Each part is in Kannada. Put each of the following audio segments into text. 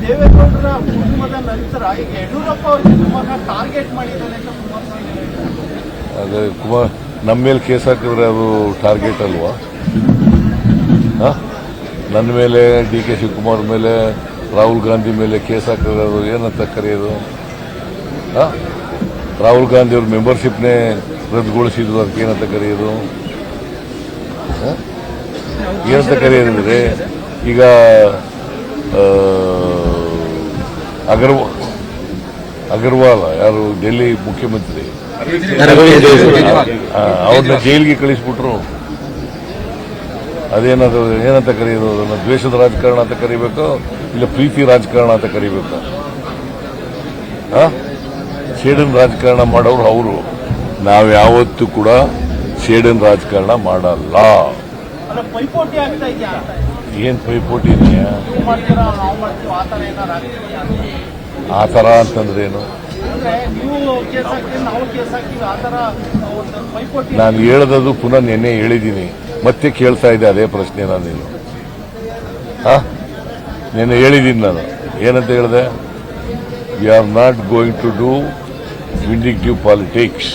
ದೇವೇಗೌಡರ ಕುಟುಂಬದ ನಂತರ ಈಗ ಯಡಿಯೂರಪ್ಪ ಅವ್ರ ಕುಟುಂಬನ ಟಾರ್ಗೆಟ್ ಮಾಡಿದ್ದಾರೆ ಅಂತ ಕುಮಾರಸ್ವಾಮಿ ಅದೇ ನಮ್ಮ ಮೇಲೆ ಕೇಸ್ ಹಾಕಿದ್ರೆ ಅದು ಟಾರ್ಗೆಟ್ ಅಲ್ವಾ? ನನ್ನ ಮೇಲೆ DK ಶಿವಕುಮಾರ್ ಮೇಲೆ ರಾಹುಲ್ ಗಾಂಧಿ ಮೇಲೆ ಕೇಸ್ ಹಾಕಿದ್ರೆ ಅದು ಏನಂತ ಕರೆಯೋದು? ರಾಹುಲ್ ಗಾಂಧಿ ಅವ್ರ ಮೆಂಬರ್ಶಿಪ್ನೇ ರದ್ದುಗೊಳಿಸಿದ್ರು, ಅದಕ್ಕೆ ಏನಂತ ಕರೆಯೋದು? ಏನಂತ ಕರೆಯೋದಂದ್ರೆ ಈಗ ಅಗರ್ವಾಲ್ ಯಾರು ಡೆಲ್ಲಿ ಮುಖ್ಯಮಂತ್ರಿ ಅವ್ರನ್ನ ಜೈಲಿಗೆ ಕಳಿಸ್ಬಿಟ್ರು. ಅದೇನದು ಏನಂತ ಕರೆಯೋದು? ಅದನ್ನ ದ್ವೇಷದ ರಾಜಕಾರಣ ಅಂತ ಕರಿಬೇಕು, ಇಲ್ಲ ಪ್ರೀತಿ ರಾಜಕಾರಣ ಅಂತ ಕರಿಬೇಕು? ಸೇಡಿನ ರಾಜಕಾರಣ ಮಾಡೋರು ಅವರು. ನಾವು ಯಾವತ್ತೂ ಕೂಡ ಸೇಡಿನ ರಾಜಕಾರಣ ಮಾಡಲ್ಲ. ಏನ್ ಪೈಪೋಟಿ ಇದೆಯಾ? ಆ ಥರ ಅಂತಂದ್ರೇನು? ನಾನು ಹೇಳದದು ಪುನಃ ನೆನ್ನೆ ಹೇಳಿದ್ದೀನಿ, ಮತ್ತೆ ಕೇಳ್ತಾ ಇದ್ದೆ ಅದೇ ಪ್ರಶ್ನೆ. ನೀನು ನೆನ್ನೆ ಹೇಳಿದ್ದೀನಿ ನಾನು. ಏನಂತ ಹೇಳಿದೆ? We are not going to do vindictive politics.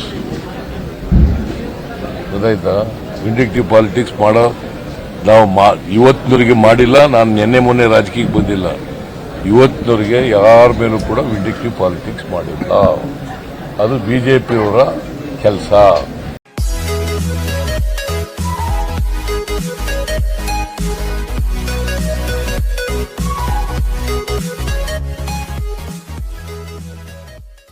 ಗೊತ್ತಾಯ್ತಾ? ವಿಂಡಿಕ್ಟಿವ್ ಪಾಲಿಟಿಕ್ಸ್ ಮಾಡೋ ನಾವು ಇವತ್ತಿನವರೆಗೆ ಮಾಡಿಲ್ಲ. ನಾನು ನಿನ್ನೆ ಮೊನ್ನೆ ರಾಜಕೀಯಕ್ಕೆ ಬಂದಿಲ್ಲ. ಇವತ್ತಿನವರೆಗೆ ಯಾರ ಮೇಲೂ ಕೂಡ ವಿಂಡಿಕ್ಟಿವ್ ಪಾಲಿಟಿಕ್ಸ್ ಮಾಡಿಲ್ಲ. ಅದು ಬಿಜೆಪಿಯವರ ಕೆಲಸ.